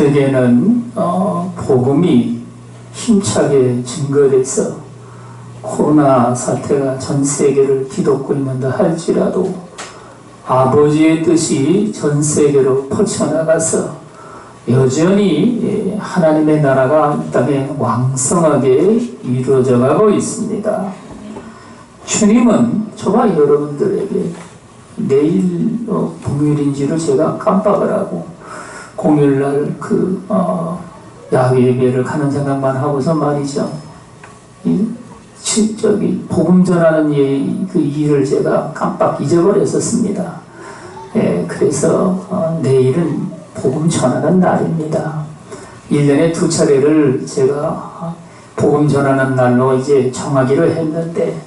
세계는 복음이 힘차게 증거돼서 코로나 사태가 전 세계를 뒤덮고 있는다 할지라도 아버지의 뜻이 전 세계로 뻗쳐나가서 여전히 하나님의 나라가 이 땅에 왕성하게 이루어져 가고 있습니다. 주님은 저와 여러분들에게 내일 공휴일인지를 제가 깜빡을 하고 공휴일날 야외 예배를 가는 생각만 하고서 말이죠. 복음 전하는 그 일을 제가 깜빡 잊어버렸었습니다. 그래서 내일은 복음 전하는 날입니다. 1년에 2차례를 제가 복음 전하는 날로 이제 정하기로 했는데,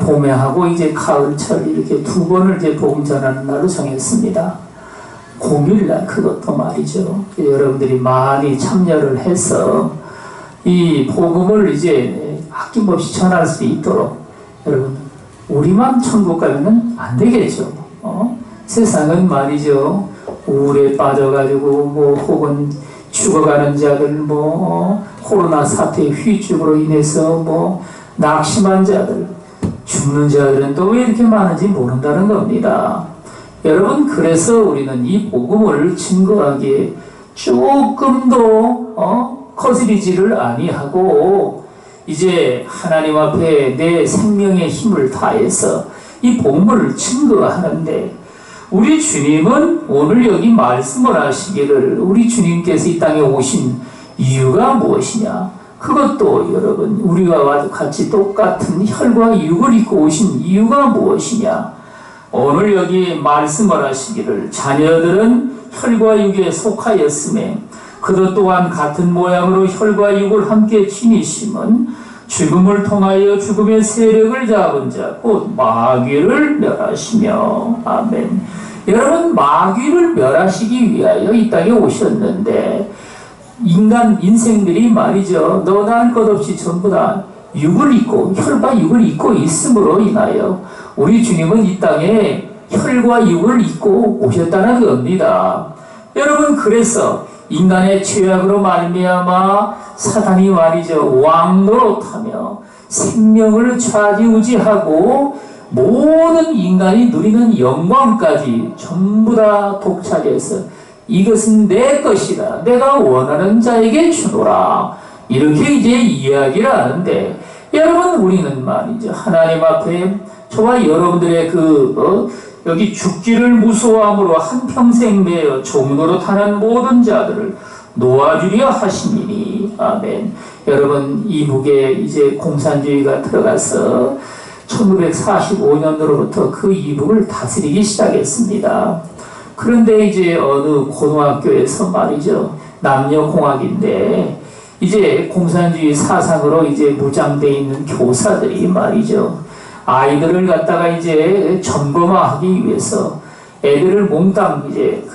봄에 하고 이제 가을철 이렇게 2번을 이제 복음 전하는 날로 정했습니다. 공휴일날 그것도 말이죠. 여러분들이 많이 참여를 해서 이 복음을 이제 아낌없이 전할 수 있도록, 여러분 우리만 천국 가면은 안 되겠죠. 세상은 말이죠. 우울에 빠져가지고 혹은 죽어가는 자들, 코로나 사태의 휘죽으로 인해서 낙심한 자들, 죽는 자들은 또 왜 이렇게 많은지 모른다는 겁니다. 여러분, 그래서 우리는 이 복음을 증거하기에 조금도 거스리지를 아니하고 이제 하나님 앞에 내 생명의 힘을 다해서 이 복음을 증거하는데, 우리 주님은 오늘 여기 말씀을 하시기를 우리 주님께서 이 땅에 오신 이유가 무엇이냐? 그것도 여러분 우리와 같이 똑같은 혈과 육을 입고 오신 이유가 무엇이냐? 오늘 여기 말씀을 하시기를 자녀들은 혈과 육에 속하였음에 그도 또한 같은 모양으로 혈과 육을 함께 지니심은 죽음을 통하여 죽음의 세력을 잡은 자 곧 마귀를 멸하시며. 아멘. 여러분, 마귀를 멸하시기 위하여 이 땅에 오셨는데, 인간 인생들이 말이죠, 너나 할 것 없이 전부 다 육을 입고 혈과 육을 입고 있음으로 인하여 우리 주님은 이 땅에 혈과 육을 입고 오셨다는 겁니다. 여러분, 그래서 인간의 죄악으로 말미암아 사단이 말이죠, 왕노릇하며 생명을 좌지우지하고 모든 인간이 누리는 영광까지 전부 다 독차지해서 이것은 내 것이다, 내가 원하는 자에게 주노라, 이렇게 이제 이야기를 하는데, 여러분 우리는 말이죠, 하나님 앞에 저와 여러분들의 여기 죽기를 무서워함으로 한평생 매여 종노릇하는 모든 자들을 놓아주려 하시니니. 아멘. 여러분, 이북에 이제 공산주의가 들어가서 1945년으로부터 그 이북을 다스리기 시작했습니다. 그런데 이제 어느 고등학교에서 말이죠, 남녀공학인데 이제 공산주의 사상으로 이제 무장되어 있는 교사들이 말이죠, 아이들을 갖다가 이제 점검하기 위해서 애들을 몽땅 이제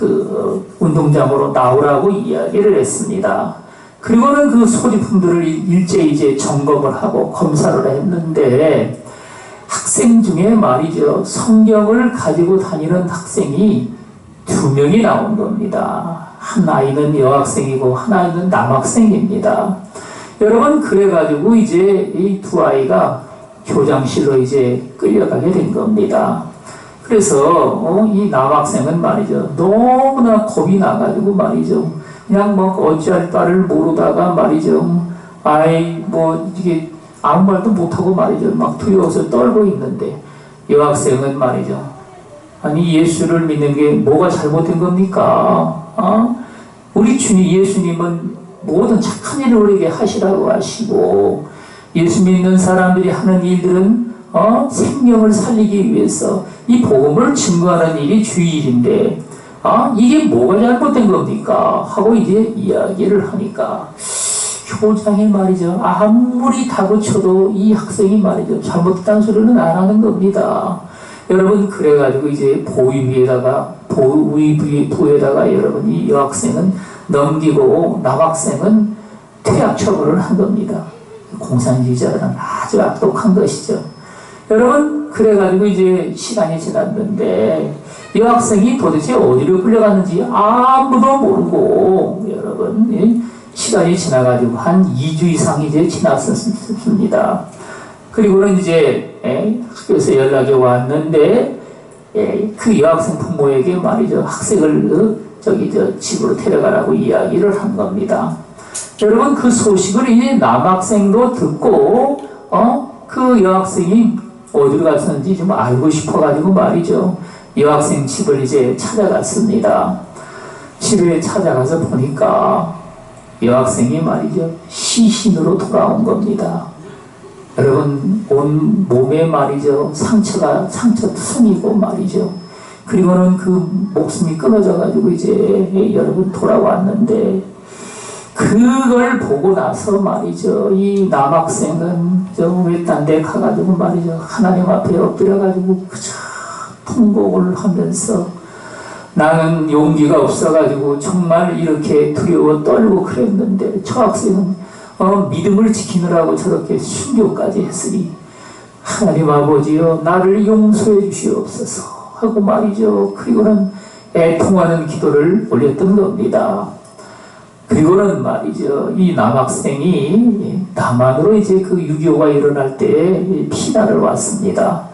운동장으로 나오라고 이야기를 했습니다. 그리고는 그 소지품들을 일제히 이제 점검을 하고 검사를 했는데, 학생 중에 말이죠, 성경을 가지고 다니는 학생이 2명이 나온 겁니다. 한 아이는 여학생이고 한 아이는 남학생입니다. 여러분, 그래가지고 이제 이 2아이가 교장실로 이제 끌려가게 된 겁니다. 그래서 이 남학생은 말이죠, 너무나 겁이 나가지고 말이죠, 그냥 어찌할 바를 모르다가 말이죠, 이게 아무 말도 못하고 말이죠, 막 두려워서 떨고 있는데, 여학생은 말이죠, 아니 예수를 믿는 게 뭐가 잘못된 겁니까? 우리 주님 예수님은 모든 착한 일을 우리에게 하시라고 하시고, 예수 믿는 사람들이 하는 일들은 생명을 살리기 위해서 이 복음을 증거하는 일이 주일인데 이게 뭐가 잘못된 겁니까? 하고 이제 이야기를 하니까 교장이 말이죠, 아무리 다그쳐도 이 학생이 말이죠, 잘못된 소리는 안 하는 겁니다. 여러분, 그래가지고 이제 보위부에다가 여러분 이 여학생은 넘기고 남학생은 퇴학 처분을 한 겁니다. 공산주의자들은 아주 악독한 것이죠. 여러분, 그래가지고 이제 시간이 지났는데 이 학생이 도대체 어디로 끌려갔는지 아무도 모르고, 여러분 시간이 지나가지고 한 2주 이상이 이제 지났었습니다. 그리고는 이제 학교에서 연락이 왔는데 그 여학생 부모에게 말이죠, 학생을 집으로 데려가라고 이야기를 한 겁니다. 여러분, 그 소식을 이 남학생도 듣고 그 여학생이 어디로 갔었는지 좀 알고 싶어가지고 말이죠, 여학생 집을 이제 찾아갔습니다. 집에 찾아가서 보니까 여학생이 말이죠, 시신으로 돌아온 겁니다. 여러분, 온 몸에 말이죠, 상처투성이고 말이죠. 그리고는 그 목숨이 끊어져가지고 이제 여러분 돌아왔는데, 그걸 보고 나서 말이죠, 이 남학생은 외딴 데 가가지고 말이죠, 하나님 앞에 엎드려가지고 그저 통곡을 하면서, 나는 용기가 없어가지고 정말 이렇게 두려워 떨고 그랬는데 저 학생은 믿음을 지키느라고 저렇게 순교까지 했으니 하나님 아버지여, 나를 용서해 주시옵소서 하고 말이죠. 그리고는 애통하는 기도를 올렸던 겁니다. 그리고는 말이죠, 이 남학생이 남한으로 이제 그 6.25가 일어날 때 피난을 왔습니다.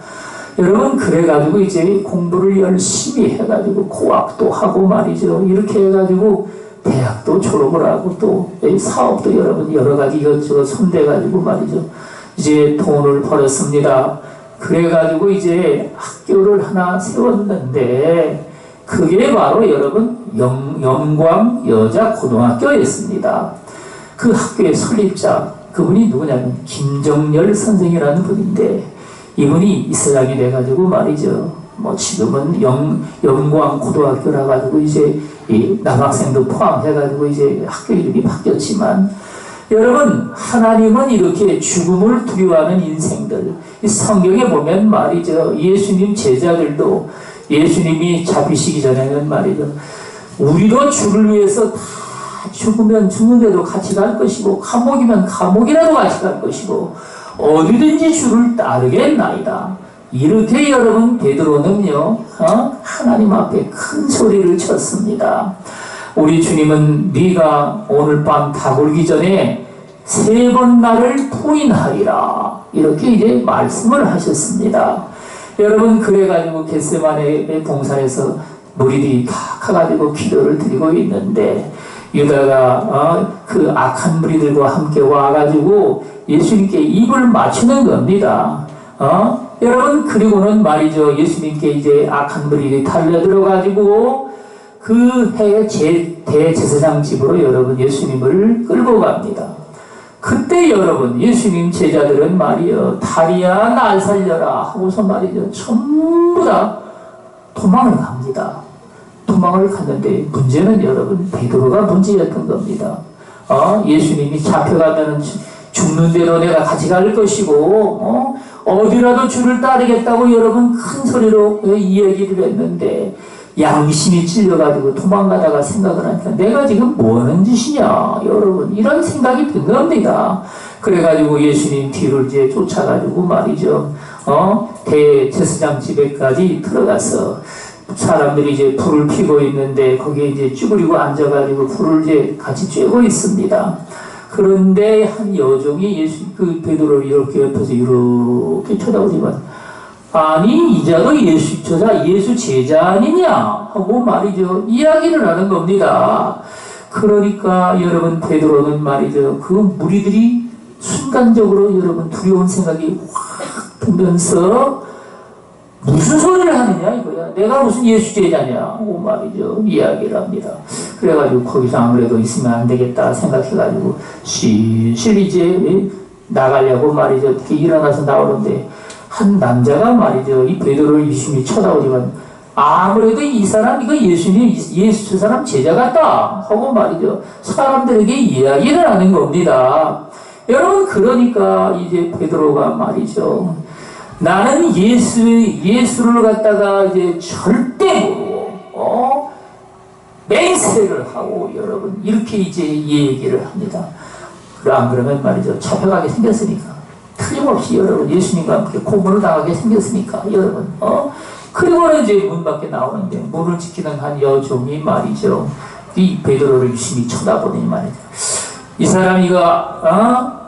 여러분, 그래가지고 이제 공부를 열심히 해가지고 고학도 하고 말이죠, 이렇게 해가지고 대학도 졸업을 하고 또 사업도 여러분 여러가지 이것저것 손대가지고 말이죠, 이제 돈을 벌었습니다. 그래가지고 이제 학교를 하나 세웠는데 그게 바로 여러분 영광 여자고등학교였습니다. 그 학교의 설립자, 그분이 누구냐면 김정열 선생이라는 분인데, 이분이 이사장이 돼가지고 말이죠, 지금은 영광고등학교라 가지고 이제 이 남학생도 포함해가지고 이제 학교 이름이 바뀌었지만, 여러분, 하나님은 이렇게 죽음을 두려워하는 인생들, 이 성경에 보면 말이죠, 예수님 제자들도 예수님이 잡히시기 전에는 말이죠, 우리도 주를 위해서 다 죽으면 죽는데도 같이 갈 것이고, 감옥이면 감옥이라도 같이 갈 것이고, 어디든지 주를 따르겠나이다. 이렇게 여러분 베드로는요, 하나님 앞에 큰 소리를 쳤습니다. 우리 주님은 네가 오늘 밤 다굴기 전에 3번 나를 부인하리라, 이렇게 이제 말씀을 하셨습니다. 여러분, 그래가지고 겟세마네 동산에서 무리들이 다 가가지고 기도를 드리고 있는데, 유다가 그 악한 무리들과 함께 와가지고 예수님께 입을 맞추는 겁니다. 여러분, 그리고는 말이죠, 예수님께 이제 악한 무리들이 달려들어가지고 그 해 대제사장 집으로 여러분 예수님을 끌고 갑니다. 그때 여러분 예수님 제자들은 말이요, 다리야 날 살려라 하고서 말이죠, 전부 다 도망을 갑니다. 도망을 갔는데 문제는 여러분 베드로가 문제였던 겁니다. 예수님이 잡혀가면 죽는 대로 내가 같이 갈 것이고 어디라도 주를 따르겠다고 여러분 큰 소리로 이 얘기를 했는데, 양심이 찔려가지고 도망가다가 생각을 하니까 내가 지금 뭐하는 짓이냐 여러분, 이런 생각이 든 겁니다. 그래가지고 예수님 뒤를 이제 쫓아가지고 말이죠, 대제사장 집에까지 들어가서 사람들이 이제 불을 피고 있는데 거기에 이제 쭈그리고 앉아가지고 불을 이제 같이 쬐고 있습니다. 그런데 한 여종이 그 베드로를 이렇게 옆에서 이렇게 쳐다보지만, 아니 이자도 예수 제자 아니냐 하고 말이죠, 이야기를 하는 겁니다. 그러니까 여러분 베드로는 말이죠, 그 무리들이 순간적으로 여러분 두려운 생각이 확 들면서 무슨 소리를 하느냐 이거야, 내가 무슨 예수 제자냐 하고 말이죠, 이야기를 합니다. 그래가지고 거기서 아무래도 있으면 안 되겠다 생각해가지고 실실 이제 나가려고 말이죠, 이렇게 일어나서 나오는데 한 남자가 말이죠, 이 베드로를 유심히 쳐다보지만 아무래도 이 사람 이거 예수 사람 제자 같다 하고 말이죠, 사람들에게 이야기를 하는 겁니다. 여러분, 그러니까 이제 베드로가 말이죠, 나는 예수를 갖다가 이제 절대 모르고 맹세를 하고 여러분 이렇게 이제 얘기를 합니다. 안 그러면 말이죠, 잡혀가게 생겼으니까, 틀림없이 여러분 예수님과 함께 고문을 당하게 생겼으니까 여러분 그리고는 이제 문 밖에 나오는데 문을 지키는 한 여종이 말이죠, 이 베드로를 유심히 쳐다보더니 말이죠, 이 사람이가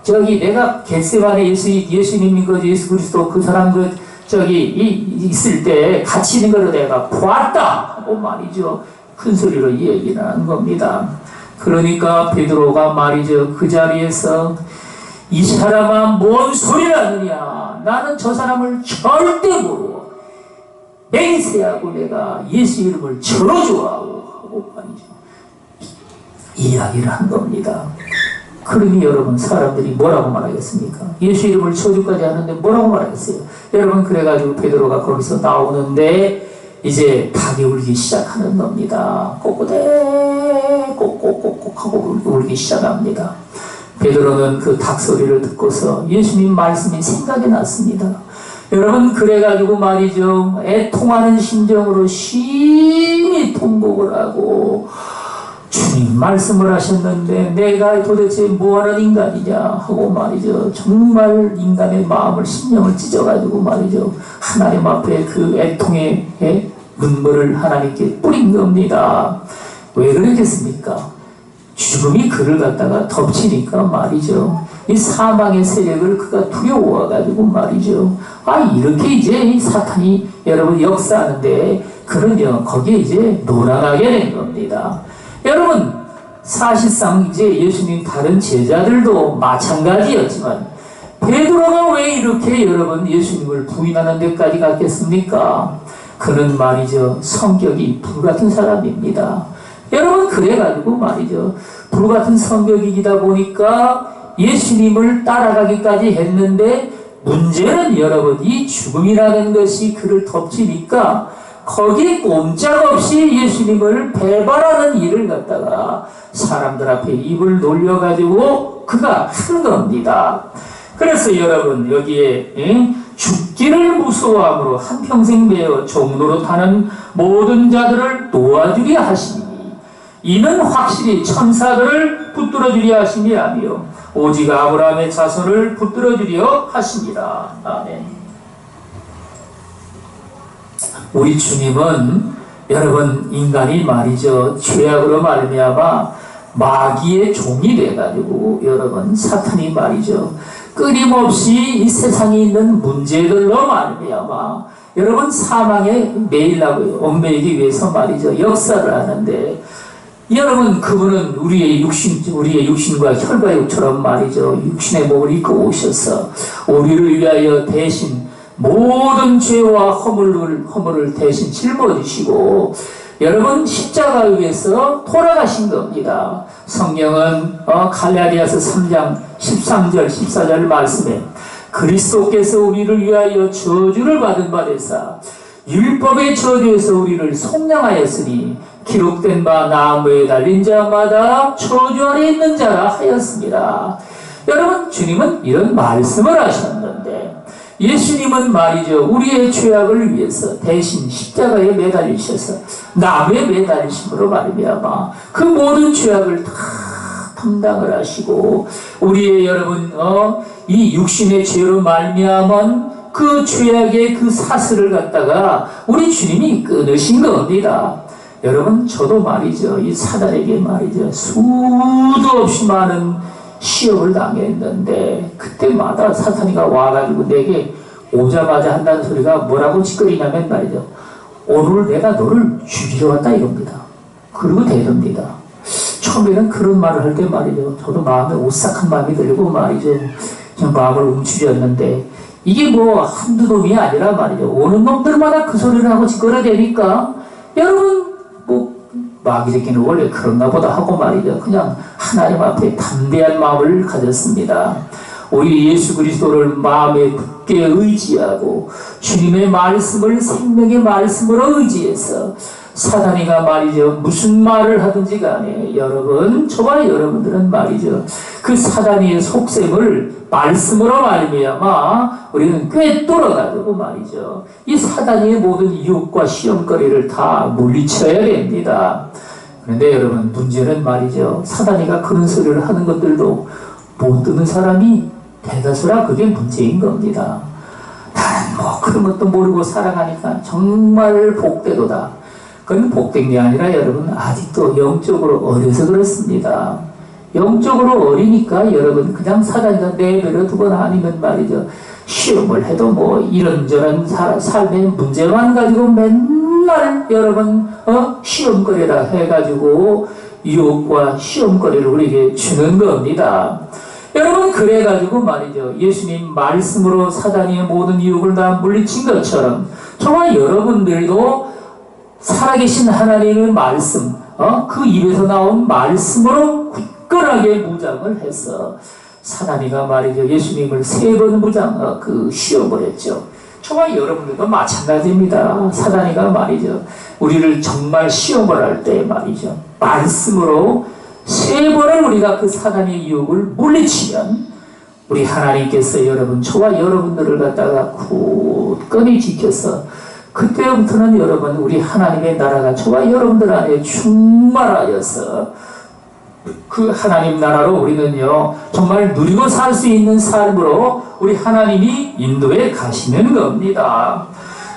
저기 내가 겟세마네 예수님이 그 예수 그리스도 그 사람 그 저기 있을 때 같이 있는 거를 내가 보았다 하고 말이죠. 큰 소리로 얘기를 하는 겁니다. 그러니까 베드로가 말이죠. 그 자리에서 이 사람아 뭔 소리를 하느냐. 나는 저 사람을 절대 모르고 맹세하고 내가 예수 이름을 절어주하고 하고 말이죠. 이야기를 한 겁니다. 그러니 여러분 사람들이 뭐라고 말하겠습니까? 예수 이름을 저주까지 하는데 뭐라고 말하겠어요? 여러분 그래가지고 베드로가 거기서 나오는데 이제 닭이 울기 시작하는 겁니다. 꼬꼬대 꼭꼭꼭꼭 하고 울기 시작합니다. 베드로는 그 닭 소리를 듣고서 예수님 말씀이 생각이 났습니다. 여러분 그래가지고 말이죠. 애통하는 심정으로 심히 통곡을 하고 주님 말씀을 하셨는데 내가 도대체 뭐하는 인간이냐 하고 말이죠. 정말 인간의 마음을 심령을 찢어가지고 말이죠. 하나님 앞에 그 애통의 눈물을 하나님께 뿌린 겁니다. 왜 그러겠습니까? 죽음이 그를 갖다가 덮치니까 말이죠. 이 사망의 세력을 그가 두려워가지고 말이죠. 이렇게 이제 이 사탄이 여러분 역사하는데 그러면 거기에 이제 놀아나게 된 겁니다. 여러분 사실상 이제 예수님 다른 제자들도 마찬가지였지만 베드로가 왜 이렇게 여러분 예수님을 부인하는 데까지 갔겠습니까? 그는 말이죠. 성격이 불같은 사람입니다. 여러분 그래가지고 말이죠. 불같은 성격이다 보니까 예수님을 따라가기까지 했는데 문제는 여러분 이 죽음이라는 것이 그를 덮치니까 거기에 꼼짝없이 예수님을 배반하는 일을 갖다가 사람들 앞에 입을 놀려가지고 그가 한 겁니다. 그래서 여러분 여기에 죽기를 무서워함으로 한평생 매어 종로로 타는 모든 자들을 도와주려 하시니 이는 확실히 천사들을 붙들어주려 하심이 아니요 오직 아브라함의 자손을 붙들어주려 하심이라. 아멘. 우리 주님은 여러분 인간이 말이죠. 죄악으로 말미암아 마귀의 종이 돼가지고 여러분 사탄이 말이죠. 끊임없이 이 세상에 있는 문제들로 말미암아 여러분 사망에 매이려고 얽매이기 위해서 말이죠. 역사를 하는데 여러분 그분은 우리의 육신과 혈과 육처럼 말이죠. 육신의 몸을 입고 오셔서 우리를 위하여 대신 모든 죄와 허물을 대신 짊어지시고 여러분 십자가 위에서 돌아가신 겁니다. 성경은 갈라디아서 3장 13절 14절 말씀에 그리스도께서 우리를 위하여 저주를 받은 바 되사 율법의 저주에서 우리를 속량하였으니 기록된 바 나무에 달린 자마다 저주 아래 있는 자라 하였습니다. 여러분 주님은 이런 말씀을 하셨는데 예수님은 말이죠. 우리의 죄악을 위해서 대신 십자가에 매달리셔서 나무에 매달리심으로 말미암아 그 모든 죄악을 다 담당을 하시고 우리의 여러분 이 육신의 죄로 말미암은 그 죄악의 그 사슬을 갖다가 우리 주님이 끊으신 겁니다. 여러분 저도 말이죠. 이 사단에게 말이죠. 수도 없이 많은 시험을 당했는데 그때마다 사탄이가 와가지고 내게 오자마자 한다는 소리가 뭐라고 짓거리냐면 말이죠. 오늘 내가 너를 죽이러 왔다 이겁니다. 그리고 대답니다. 처음에는 그런 말을 할 때 말이죠. 저도 마음에 오싹한 마음이 들고 말이죠. 그냥 마음을 움츠렸는데 이게 뭐 한두 놈이 아니라 말이죠. 오는 놈들마다 그 소리를 하고 짓거려대니까 여러분 마귀 새끼는 원래 그런가 보다 하고 말이죠. 그냥 하나님 앞에 담대한 마음을 가졌습니다. 오히려 예수 그리스도를 마음에 굳게 의지하고 주님의 말씀을 생명의 말씀으로 의지해서 사단이가 말이죠. 무슨 말을 하든지 간에 여러분 저와 여러분들은 말이죠. 그 사단이의 속셈을 말씀으로 말미암아 우리는 꿰뚫어가지고 말이죠. 이 사단이의 모든 유혹과 시험거리를 다 물리쳐야 됩니다. 그런데 여러분 문제는 말이죠. 사단이가 그런 소리를 하는 것들도 못 듣는 사람이 대다수라 그게 문제인 겁니다. 나는 뭐 그런 것도 모르고 살아가니까 정말 복되도다. 그건 복된 게 아니라 여러분 아직도 영적으로 어려서 그렇습니다. 영적으로 어리니까 여러분 그냥 사단자 내버려 두거나 아니면 말이죠. 시험을 해도 뭐 이런저런 삶의 문제만 가지고 맨날 여러분 시험거리라 해가지고 유혹과 시험거리를 우리에게 주는 겁니다. 여러분 그래가지고 말이죠. 예수님 말씀으로 사단의 모든 유혹을 다 물리친 것처럼 저와 여러분들도 살아계신 하나님의 말씀 그 입에서 나온 말씀으로 굳건하게 무장을 해서 사단이가 말이죠. 예수님을 3번 무장 시험을 했죠. 저와 여러분들도 마찬가지입니다. 사단이가 말이죠. 우리를 정말 시험을 할 때 말이죠. 말씀으로 3번을 우리가 그 사단의 유혹을 물리치면 우리 하나님께서 여러분 저와 여러분들을 갖다가 굳건히 지켜서 그때부터는 여러분 우리 하나님의 나라가 저와 여러분들 안에 충만하여서 그 하나님 나라로 우리는요 정말 누리고 살 수 있는 삶으로 우리 하나님이 인도해 가시는 겁니다.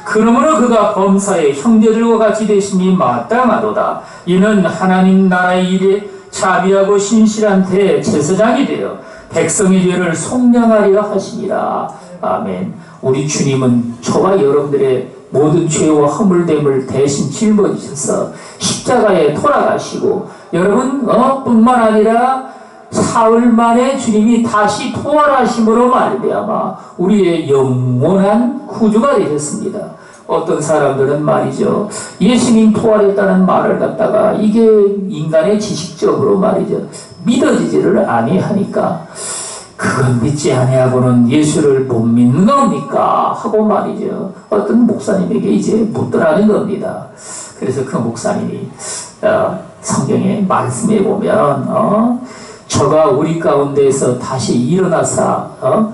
그러므로 그가 범사의 형제들과 같이 되심이 마땅하도다. 이는 하나님 나라의 일에 자비하고 신실한 대제사장이 되어 백성의 죄를 속량하려 하시니라. 아멘. 우리 주님은 저와 여러분들의 모든 죄와 허물됨을 대신 짊어지셔서 십자가에 돌아가시고 여러분 뿐만 아니라 사흘 만에 주님이 다시 부활하심으로 말미암아 우리의 영원한 구주가 되셨습니다. 어떤 사람들은 말이죠. 예수님 부활했다는 말을 갖다가 이게 인간의 지식적으로 말이죠. 믿어지지를 아니하니까 그건 믿지 아니하고는 예수를 못 믿는 겁니까? 하고 말이죠. 어떤 목사님에게 이제 묻더라는 겁니다. 그래서 그 목사님이 성경의 말씀에 보면 저가 우리 가운데에서 다시 일어나사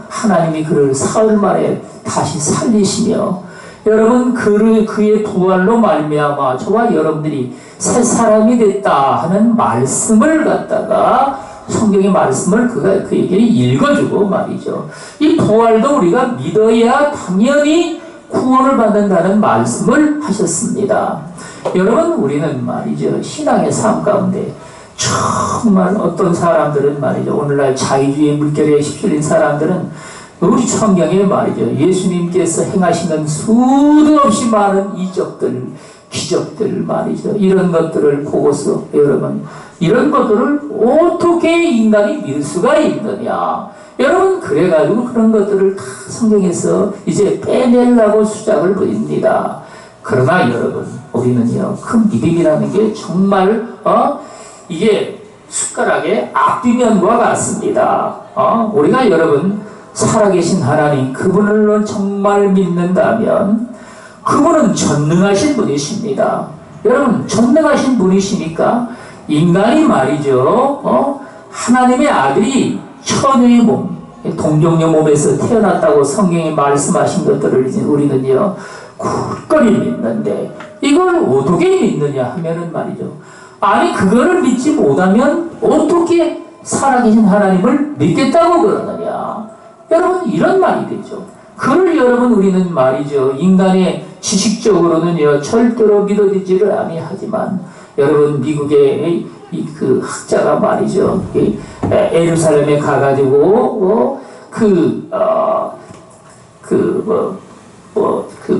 하나님이 그를 사흘 만에 다시 살리시며 여러분 그의 부활로 말미암아 저와 여러분들이 새 사람이 됐다 하는 말씀을 갖다가 성경의 말씀을 그에게 읽어주고 말이죠. 이 부활도 우리가 믿어야 당연히 구원을 받는다는 말씀을 하셨습니다. 여러분 우리는 말이죠. 신앙의 삶 가운데 정말 어떤 사람들은 말이죠. 오늘날 자유주의 물결에 휩쓸린 사람들은 우리 성경에 말이죠. 예수님께서 행하시는 수도 없이 많은 이적들, 기적들 말이죠. 이런 것들을 보고서 여러분 이런 것들을 어떻게 인간이 믿을 수가 있느냐. 여러분 그래가지고 그런 것들을 다 성경에서 이제 빼내려고 수작을 부립니다. 그러나 여러분 우리는요 그 믿음이라는 게 정말 이게 숟가락의 앞뒤면과 같습니다. 우리가 여러분 살아계신 하나님 그분을 정말 믿는다면 그분은 전능하신 분이십니다. 여러분 전능하신 분이시니까 인간이 말이죠 하나님의 아들이 천의 몸 동정녀 몸에서 태어났다고 성경이 말씀하신 것들을 이제 우리는요 굳건히 믿는데 이걸 어떻게 믿느냐 하면은 말이죠 아니 그거를 믿지 못하면 어떻게 살아계신 하나님을 믿겠다고 그러느냐. 여러분 이런 말이 되죠. 그를 여러분 우리는 말이죠 인간의 지식적으로는요 절대로 믿어지지를 아니하지만 여러분 미국의 그 학자가 말이죠 예루살렘에 가가지고 그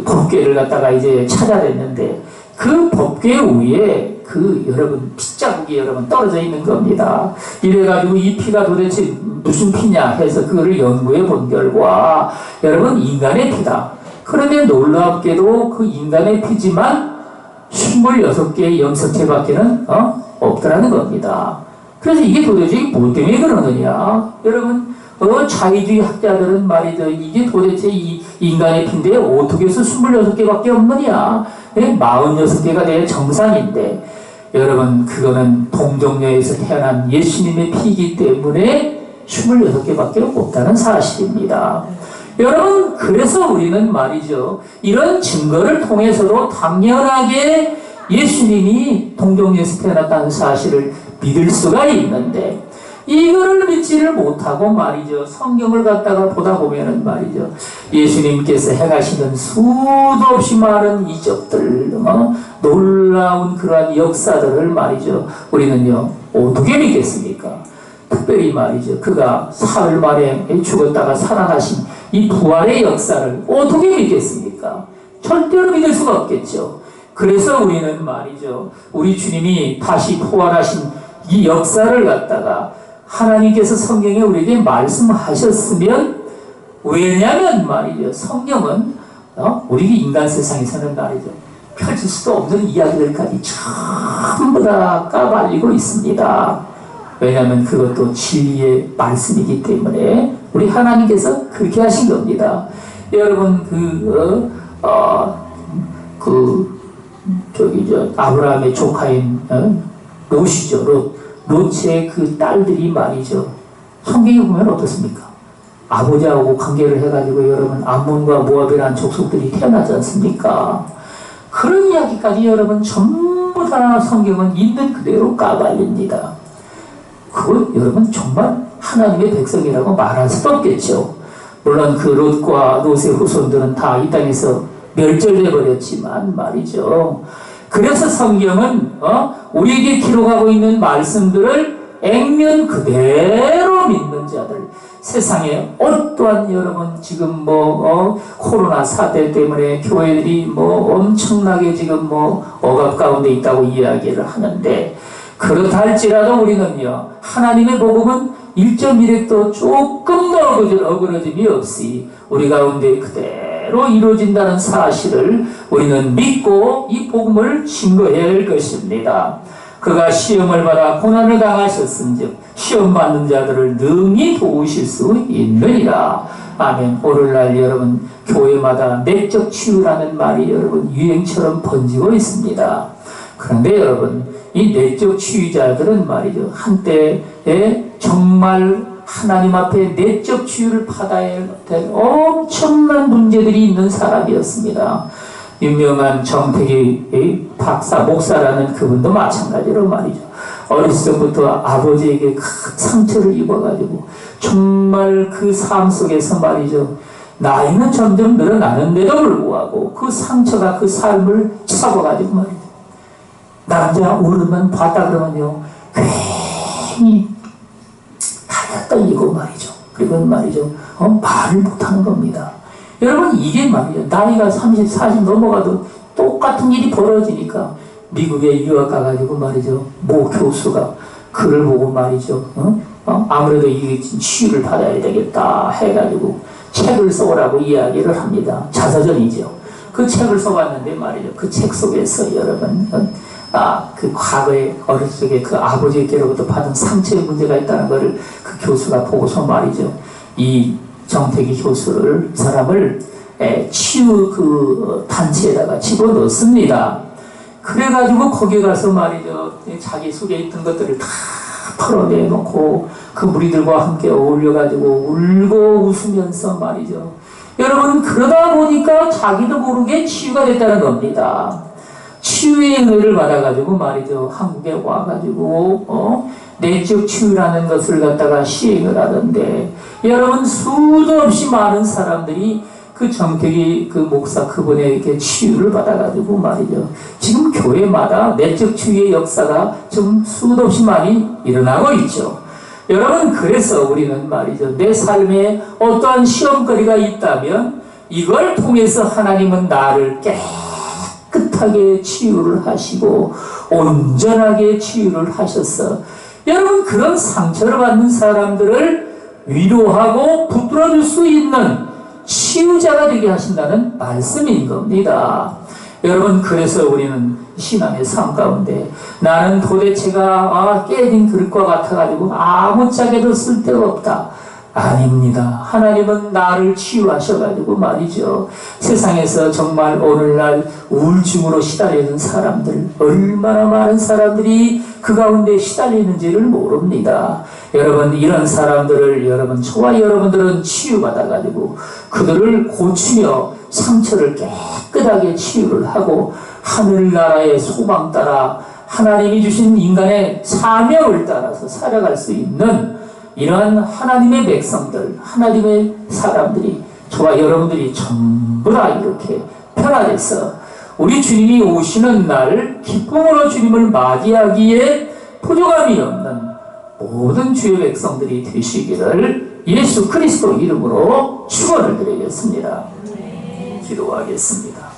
법궤를 갖다가 이제 찾아냈는데 그 법궤 위에 그 여러분 핏자국이 여러분 떨어져 있는 겁니다. 이래가지고 이 피가 도대체 무슨 피냐 해서 그거를 연구해 본 결과 여러분 인간의 피다. 그런데 놀랍게도 그 인간의 피지만 26개의 염색체밖에는 없더라는 겁니다. 그래서 이게 도대체 뭐 때문에 그러느냐. 여러분 자유주의 학자들은 말이죠. 이게 도대체 이 인간의 피인데 어떻게 해서 26개밖에 없느냐. 46개가 돼야 정상인데 여러분 그거는 동정녀에서 태어난 예수님의 피이기 때문에 26개밖에 없다는 사실입니다. 여러분 그래서 우리는 말이죠 이런 증거를 통해서도 당연하게 예수님이 동정녀에서 태어났다는 사실을 믿을 수가 있는데 이거를 믿지를 못하고 말이죠 성경을 갖다가 보다 보면은 말이죠 예수님께서 행하시는 수도 없이 많은 이적들 놀라운 그러한 역사들을 말이죠 우리는요 어떻게 믿겠습니까? 특별히 말이죠. 그가 사흘 만에 죽었다가 살아나신 이 부활의 역사를 어떻게 믿겠습니까? 절대로 믿을 수가 없겠죠. 그래서 우리는 말이죠. 우리 주님이 다시 부활하신 이 역사를 갖다가 하나님께서 성경에 우리에게 말씀하셨으면, 왜냐면 말이죠. 성경은 우리 인간 세상에서는 말이죠. 펼칠 수도 없는 이야기들까지 전부 다 까발리고 있습니다. 왜냐하면 그것도 진리의 말씀이기 때문에 우리 하나님께서 그렇게 하신 겁니다. 여러분 아브라함의 조카인 롯이죠. 롯의 그 딸들이 말이죠. 성경에 보면 어떻습니까? 아버지하고 관계를 해가지고 여러분 암몬과 모압이라는 족속들이 태어나지 않습니까? 그런 이야기까지 여러분 전부 다 성경은 있는 그대로 까발립니다. 그건 여러분 정말 하나님의 백성이라고 말할 수 없겠죠. 물론 그 롯과 롯의 후손들은 다 이 땅에서 멸절돼 버렸지만 말이죠. 그래서 성경은 우리에게 기록하고 있는 말씀들을 액면 그대로 믿는 자들, 세상에 어떠한 여러분 지금 코로나 사태 때문에 교회들이 엄청나게 지금 억압 가운데 있다고 이야기를 하는데, 그렇다 할지라도 우리는요, 하나님의 복음은 1.1획도 조금도 어그러짐이 없이 우리 가운데 그대로 이루어진다는 사실을 우리는 믿고 이 복음을 증거해야 할 것입니다. 그가 시험을 받아 고난을 당하셨은즉 시험 받는 자들을 능히 도우실 수 있느니라. 아멘. 오늘날 여러분 교회마다 내적 치유라는 말이 여러분 유행처럼 번지고 있습니다. 그런데 여러분 이 내적 치유자들은 말이죠, 한때에 정말 하나님 앞에 내적 치유를 받아야 될 엄청난 문제들이 있는 사람이었습니다. 유명한 정택이 박사 목사라는 그분도 마찬가지로 말이죠. 어렸을 때부터 아버지에게 큰 상처를 입어가지고 정말 그 삶 속에서 말이죠. 나이는 점점 늘어나는데도 불구하고 그 상처가 그 삶을 차고가지고 말이죠. 남자 어른만 봤다 그러면요. 괜히 다리가 떨리고 말이죠. 그리고 말이죠. 말을 못하는 겁니다. 여러분 이게 말이죠. 나이가 30, 40 넘어가도 똑같은 일이 벌어지니까 미국에 유학 가가지고 말이죠. 모 교수가 글을 보고 말이죠. 아무래도 이게 치유를 받아야 되겠다 해가지고 책을 써오라고 이야기를 합니다. 자서전이죠. 그 책을 써봤는데 말이죠. 그 책 속에서 여러분 그 과거에 어렸을 적에 그 아버지께로부터 받은 상처의 문제가 있다는 것을 그 교수가 보고서 말이죠. 이 정택이 교수를 사람을 치유 그 단체에다가 집어넣습니다. 그래가지고 거기 가서 말이죠. 자기 속에 있던 것들을 다 털어내놓고 그 무리들과 함께 어울려가지고 울고 웃으면서 말이죠. 여러분 그러다 보니까 자기도 모르게 치유가 됐다는 겁니다. 치유의 은혜를 받아가지고 말이죠. 한국에 와가지고 내적 치유라는 것을 갖다가 시행을 하던데, 여러분 수도 없이 많은 사람들이 그 정택이 그 목사 그분에게 치유를 받아가지고 말이죠. 지금 교회마다 내적 치유의 역사가 좀 수도 없이 많이 일어나고 있죠. 여러분 그래서 우리는 말이죠. 내 삶에 어떠한 시험거리가 있다면 이걸 통해서 하나님은 나를 깨끗하게 치유를 하시고 온전하게 치유를 하셔서 여러분 그런 상처를 받는 사람들을 위로하고 붙들어줄 수 있는 치유자가 되게 하신다는 말씀인 겁니다. 여러분 그래서 우리는 신앙의 삶 가운데 나는 도대체가 깨진 그릇과 같아가지고 아무짝에도 쓸데가 없다. 아닙니다. 하나님은 나를 치유하셔가지고 말이죠. 세상에서 정말 오늘날 우울증으로 시달리는 사람들, 얼마나 많은 사람들이 그 가운데 시달리는지를 모릅니다. 여러분 이런 사람들을 저와 여러분들은 치유받아가지고 그들을 고치며 상처를 깨끗하게 치유를 하고 하늘나라의 소망 따라 하나님이 주신 인간의 사명을 따라서 살아갈 수 있는 이러한 하나님의 백성들, 하나님의 사람들이, 저와 여러분들이 전부 다 이렇게 변화돼서 우리 주님이 오시는 날 기쁨으로 주님을 맞이하기에 부족함이 없는 모든 주의 백성들이 되시기를 예수 그리스도 이름으로 축원을 드리겠습니다. 기도하겠습니다.